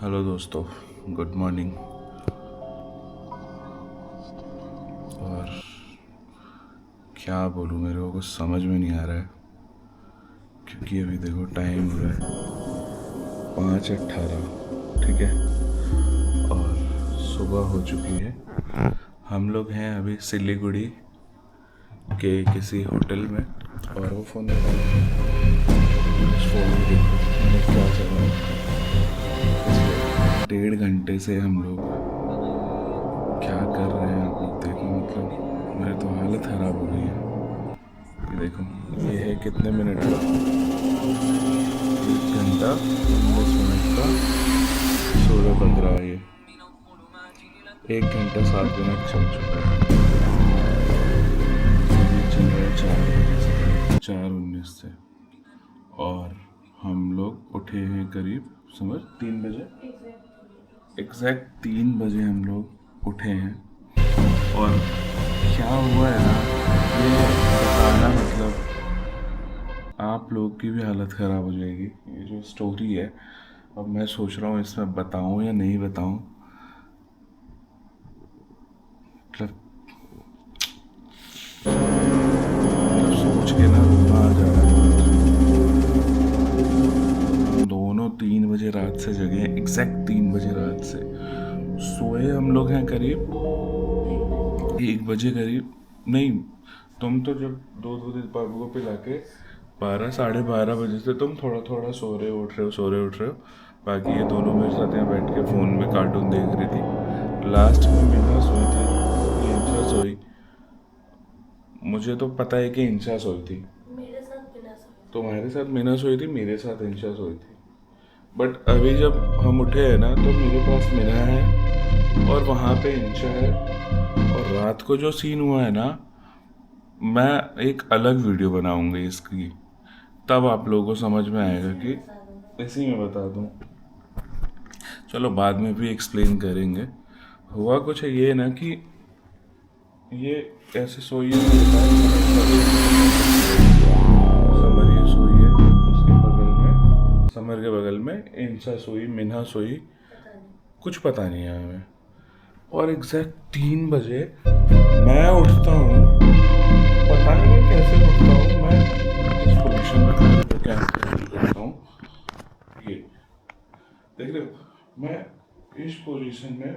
Hello दोस्तों, good morning. और क्या बोलूँ, मेरे को कुछ समझ में नहीं आ रहा है क्योंकि अभी देखो टाइम हो रहा है 5:18, ठीक है। और सुबह हो चुकी है। हम लोग हैं अभी सिलीगुड़ी के किसी होटल में और वो फ़ोन लगा फ़ोन में देखो मैंने क्या चला है। पिछले 1.5 घंटे से हम लोग क्या कर रहे हैं आप लोग देखो, मतलब मेरी तो हालत ख़राब हो गई है। ये देखो, ये है कितने मिनट का, 1 घंटा 19 मिनट का 16:15। ये 1 घंटा 7 मिनट चल चुका है। अभी चल रहा है 4 बजे से, 4:19 से। और हम लोग उठे हैं करीब समझ 3 बजे, एग्जैक्ट 3 बजे हम लोग उठे हैं। और क्या हुआ है ना, ये बताना मतलब आप लोग की भी हालत ख़राब हो जाएगी। ये जो स्टोरी है, अब मैं सोच रहा हूँ इसमें बताऊँ या नहीं बताऊँ। मतलब सोच के ना रोना आ जा रहा है। हम दोनों 3 बजे रात से जगे हैं, एग्जैक्ट 3 बजे रात से। सोए हम लोग हैं करीब 1 बजे करीब। नहीं, तुम तो जब दूध बाबू को पिला के 12 साढ़े 12 बजे से तुम थोड़ा थोड़ा सो रहे उठ रहे हो, सो रहे उठ रहे हो। बाकी ये दोनों मेरे साथ यहाँ बैठ के फ़ोन में कार्टून देख रही थी। लास्ट में मीना सोई थी, ये इंशा सोई। मुझे तो पता है कि इंशा सोई थी। मेरे साथ बिना सोए। तुम्हारे साथ मीना सोई थी, मेरे साथ इंशा सोई थी। बट अभी जब हम उठे हैं ना तो मेरे पास मीना है और वहाँ पे इंशा है। और रात को जो सीन हुआ है ना, मैं एक अलग वीडियो बनाऊंगी इसकी, तब आप लोगों को समझ में आएगा इसी में कि बता दूंगा। इसी में बता दूं। चलो बाद में भी एक्सप्लेन करेंगे। हुआ कुछ है ये ना कि ये ऐसे सोई है मेरे पास। समर ये सोई है, उसके बगल में, समर के बगल में इंसा सोई, मिन्हा सोई। पता नहीं। कुछ पता नहीं है हमें। और एग्जैक्ट 3 बजे मैं उठता हूँ। पता नहीं मैं कैसे उठता हूँ। मैं इस पोजीशन में खड़े होकर कैसे करता हूँ, ये देख रहे हो। मैं इस पोजीशन में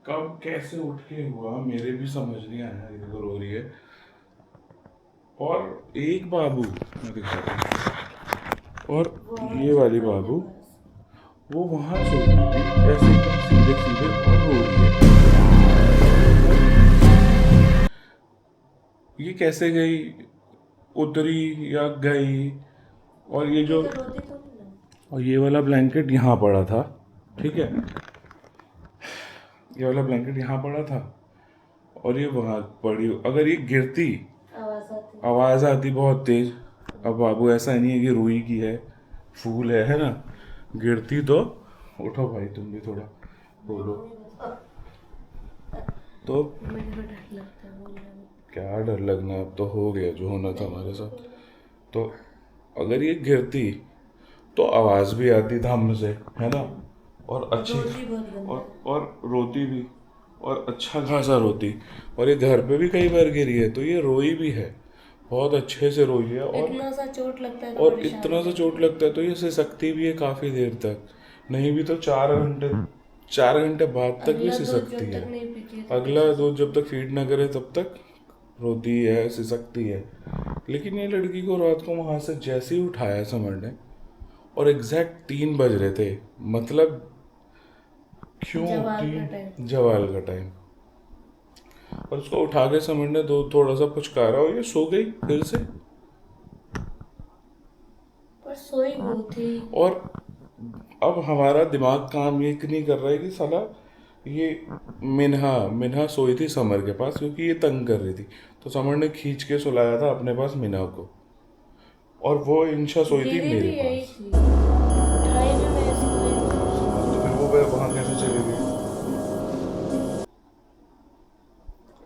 कब कैसे उठ के हुआ मेरे भी समझ नहीं आया। इधर हो रही है और एक बाबू, मैं दिखाता हूँ, और वो ये हमारे वाली छपाई के बाबू पास। वो वहाँ सो रही थी ऐसे एकदम सीधे सीधे और रो रही है। ये कैसे गई, उतरी या गई। और ये ये जो, तो रोती तो नहीं ना। और ये वाला ब्लैंकेट यहाँ पड़ा था, ठीक है। ये वाला ब्लैंकेट यहाँ पड़ा था और ये वहाँ पड़ी। अगर ये गिरती, आवाज आती। आवाज़ आती बहुत तेज। अब बाबू ऐसा नहीं है कि रुई की है, फूल है ना। गिरती तो, उठो भाई तुम भी थोड़ा नहीं बोलो। नहीं बताओ। तो मेरे को डर लगता है बोलने में। क्या डर लगना, अब तो हो गया जो होना था नहीं हमारे नहीं साथ। बोलो। तो अगर ये गिरती तो आवाज़ भी आती धम से, है ना। और और अच्छी, रोती बहुत गंदा है। और रोती भी, और अच्छा खासा रोती। और ये घर पे भी कई बार गिरी है तो ये रोई भी है, बहुत अच्छे से रोई है। इतना सा चोट लगता है तो और परेशान हो इतना सा जाती चोट है। लगता है तो ये सिसकती भी है काफ़ी देर तक। नहीं भी तो 4 घंटे, 4 घंटे बाद तक भी अगला दूध सिसकती जब है। तक नहीं पीती है तब तक अगला से दूध सकती जब है। तक फीड ना करे तब तक रोती है, सिसकती है। लेकिन ये लड़की को रात को वहाँ से जैसे ही उठाया समर ने, और एग्जैक्ट 3 बज रहे थे, मतलब क्यों जवाल का टाइम। तीन, जवाल का टाइम। और उसको उठा के समर ने दो थोड़ा सा पुचकारा और ये सो गई फिर से। पर सोई वो थी। और अब हमारा दिमाग काम ये नहीं कर रहा है कि साला ये मिन्हा मिन्हा सोई थी समर के पास क्योंकि ये तंग कर रही थी। तो समर ने खींच के सुलाया था अपने पास मिन्हा को, और वो इंशा सोई थी गिरी मेरे भी यही पास। थी। उठाई भी मैं इसको ही थी। तो फिर वो वहाँ कैसे चली गई।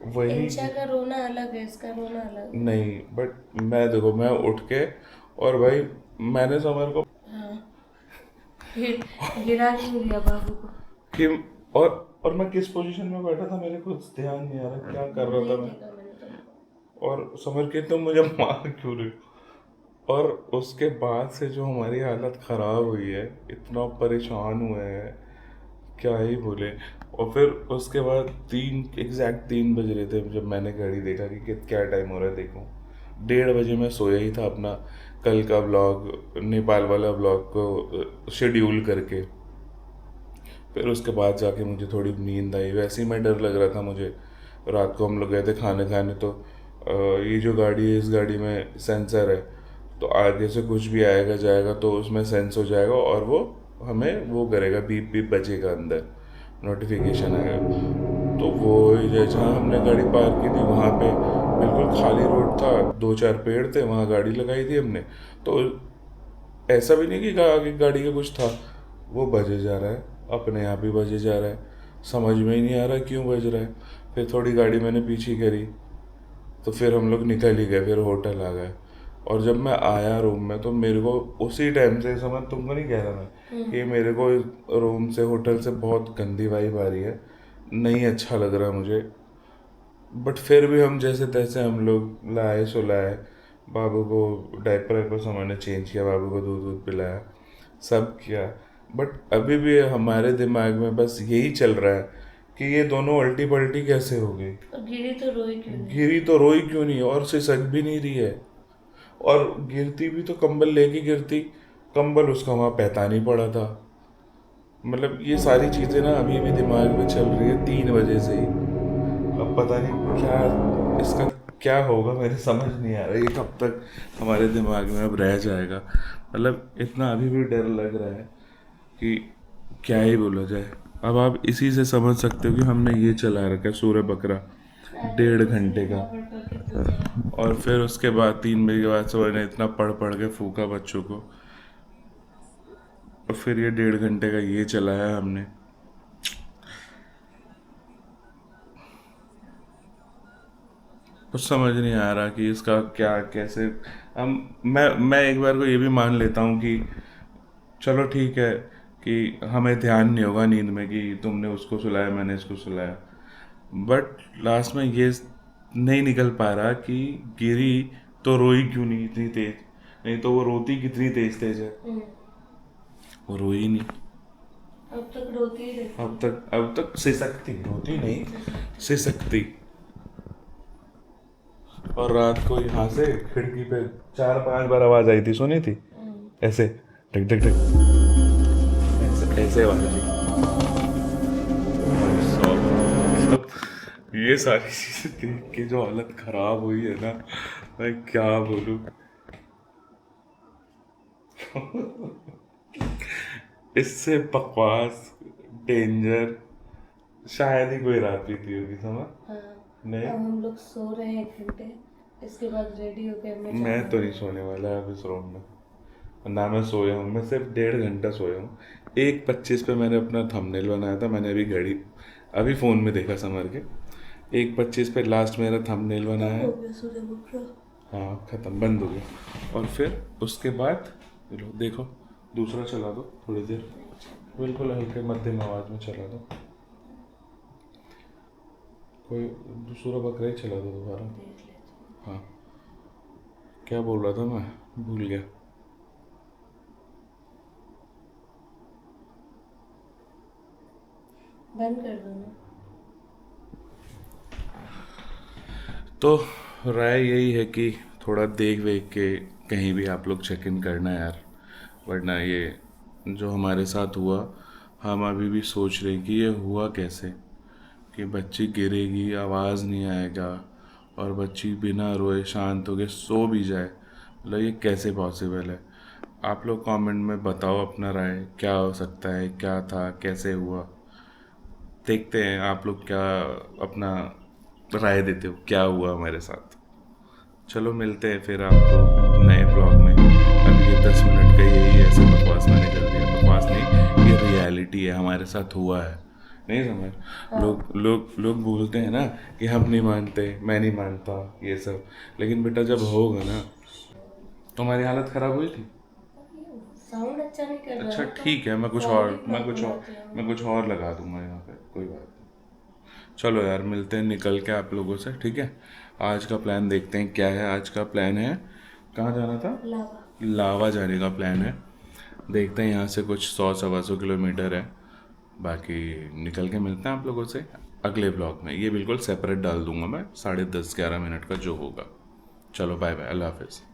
वही, इंशा का रोना अलग है, इसका रोना अलग है। नहीं बट मैं देखो, मैं उठ के, और भाई मैंने समर को, हाँ। गिरा क्यों दिया बाबू को? कि और मैं किस पोजीशन में बैठा था मेरे को ध्यान नहीं आ रहा क्या कर रहा था मैं। देखा मैंने तो। और समझ के तुम मुझे मार क्यों रहे हो। और उसके बाद से जो हमारी हालत ख़राब हुई है, इतना परेशान हुए हैं क्या ही बोले। और फिर उसके बाद 3 बज रहे थे जब मैंने घड़ी देखा कि क्या टाइम हो रहा है देखूं। 1:30 बजे मैं सोया ही था अपना कल का व्लॉग, नेपाल वाला व्लॉग को शेड्यूल करके। फिर उसके बाद जाके मुझे थोड़ी नींद आई, वैसे ही मैं डर लग रहा था मुझे। रात को हम लोग गए थे खाने खाने, तो ये जो गाड़ी है इस गाड़ी में सेंसर है, तो आगे से कुछ भी आएगा जाएगा तो उसमें सेंस हो जाएगा और वो हमें वो करेगा, बीप बीप बजेगा अंदर, नोटिफिकेशन आएगा। तो वो जहाँ हमने गाड़ी पार्क की थी वहाँ पे बिल्कुल खाली रोड था, 2-4 पेड़ थे, वहाँ गाड़ी लगाई थी हमने। तो ऐसा भी नहीं कि आगे गाड़ी का कुछ था, वो बजे जा रहा है, अपने आप ही बजे जा रहा है, समझ में ही नहीं आ रहा क्यों बज रहा है। फिर थोड़ी गाड़ी मैंने पीछे करी तो फिर हम लोग निकल ही गए, फिर होटल आ गए। और जब मैं आया रूम में तो मेरे को उसी टाइम से, समझ तुमको नहीं कह रहा मैं कि मेरे को रूम से होटल से बहुत गंदी वाइब आ रही है, नहीं अच्छा लग रहा मुझे। बट फिर भी हम जैसे तैसे हम लोग लाए सुलाए, बाबू को डायपर को समय ने चेंज किया, बाबू को दूध दूध पिलाया, सब किया। बट अभी भी हमारे दिमाग में बस यही चल रहा है कि ये दोनों उल्टी पल्टी कैसे हो गई। और गिरी तो रोई क्यों नहीं? गिरी तो रोई क्यों नहीं, और सिसक भी नहीं रही है। और गिरती भी तो कंबल लेके गिरती, कंबल उसका वहाँ पैतानी पड़ा था। मतलब ये सारी चीज़ें ना अभी भी दिमाग में चल रही है 3 बजे से ही। अब पता नहीं क्या इसका क्या होगा, मेरे समझ नहीं आ रहा ये कब तक हमारे दिमाग में अब रह जाएगा। मतलब इतना अभी भी डर लग रहा है कि क्या ही बोला जाए। अब आप इसी से समझ सकते हो कि हमने ये चला रखा है सूर्य बकरा 1.5 घंटे का। और फिर उसके बाद 3 बजे के बाद सुबह ने इतना पढ़ पढ़ के फूका बच्चों को, और फिर ये 1.5 घंटे का ये चलाया हमने। कुछ समझ नहीं आ रहा कि इसका क्या कैसे। हम मैं एक बार को ये भी मान लेता हूँ कि चलो ठीक है कि हमें ध्यान नहीं होगा नींद में कि तुमने उसको सुलाया मैंने इसको सुलाया, बट लास्ट में ये नहीं निकल पा रहा कि गिरी तो रोई क्यों नहीं इतनी तेज, नहीं तो वो रोती कितनी तेज तेज है, वो रोई नहीं। अब तक रोती ही रहती। अब तक सिसकती, रोती नहीं, सिसकती। और रात को यहाँ से खिड़की पे 4-5 बार आवाज आई थी, सुनी थी ऐसे टक टक टक, ऐसे ऐसे आवाज आई। मतलब ये सारी चीजें देख के जो हालत खराब हुई है ना, मैं क्या बोलूं। इससे बकवास डेंजर शायद ही कोई रात बीती होगी, समझ। हाँ। नहीं, अब हम लोग सो रहे हैं 1 घंटे, इसके बाद रेडी होके हमने मैं तो नहीं सोने वाला है अब इस रूम में, ना मैं सोया हूँ। मैं सिर्फ 1.5 घंटा सोया हूँ। 1:25 पे मैंने अपना थंबनेल बनाया था, मैंने अभी फ़ोन में देखा समर के। 1:25 पे लास्ट मेरा थंबनेल बनाया है। हो गया सूर्य बकरा। हाँ ख़त्म, बंद हो गया। और फिर उसके बाद लो देखो दूसरा चला दो थोड़ी देर, बिल्कुल हल्के मध्यम आवाज़ में चला दो, कोई दूसरा बकरा ही चला दो दोबारा। हाँ क्या बोल रहा था मैं, भूल गया। बंद कर दो ना। तो राय यही है कि थोड़ा देख वेख के कहीं भी आप लोग चेक इन करना यार, वरना ये जो हमारे साथ हुआ, हम अभी भी सोच रहे कि ये हुआ कैसे, कि बच्ची गिरेगी आवाज़ नहीं आएगा और बच्ची बिना रोए शांत हो के सो भी जाए, मतलब ये कैसे पॉसिबल है। आप लोग कमेंट में बताओ अपना राय, क्या हो सकता है, क्या था, कैसे हुआ। देखते हैं आप लोग क्या अपना राय देते हो, क्या हुआ हमारे साथ। चलो मिलते हैं फिर आपको नए ब्लॉग में। अभी ये 10 मिनट का यही ऐसे बकवास मैंने कर दिया, बकवास नहीं, ये रियलिटी है, हमारे साथ हुआ है। नहीं समझ, लोग बोलते हैं ना कि हम नहीं मानते, मैं नहीं मानता ये सब, लेकिन बेटा जब होगा ना, तुम्हारी हालत ख़राब हुई थी। साउंड अच्छा नहीं कर रहा अच्छा है तो ठीक है, मैं कुछ volume और up होना चाहिए। मैं कुछ और लगा दूंगा यहाँ पे, कोई बात नहीं। चलो यार, मिलते हैं निकल के आप लोगों से, ठीक है। आज का प्लान देखते हैं क्या है। आज का प्लान है, कहाँ जाना था? लावा। लावा जाने का प्लान है। देखते हैं, यहाँ से कुछ 100 सवा 100 किलोमीटर है। बाकी निकल के मिलते हैं आप लोगों से अगले ब्लॉग में। ये बिल्कुल सेपरेट डाल दूंगा मैं, 10:30 11 मिनट का जो होगा। चलो बाय बाय, अल्लाह हाफिज़।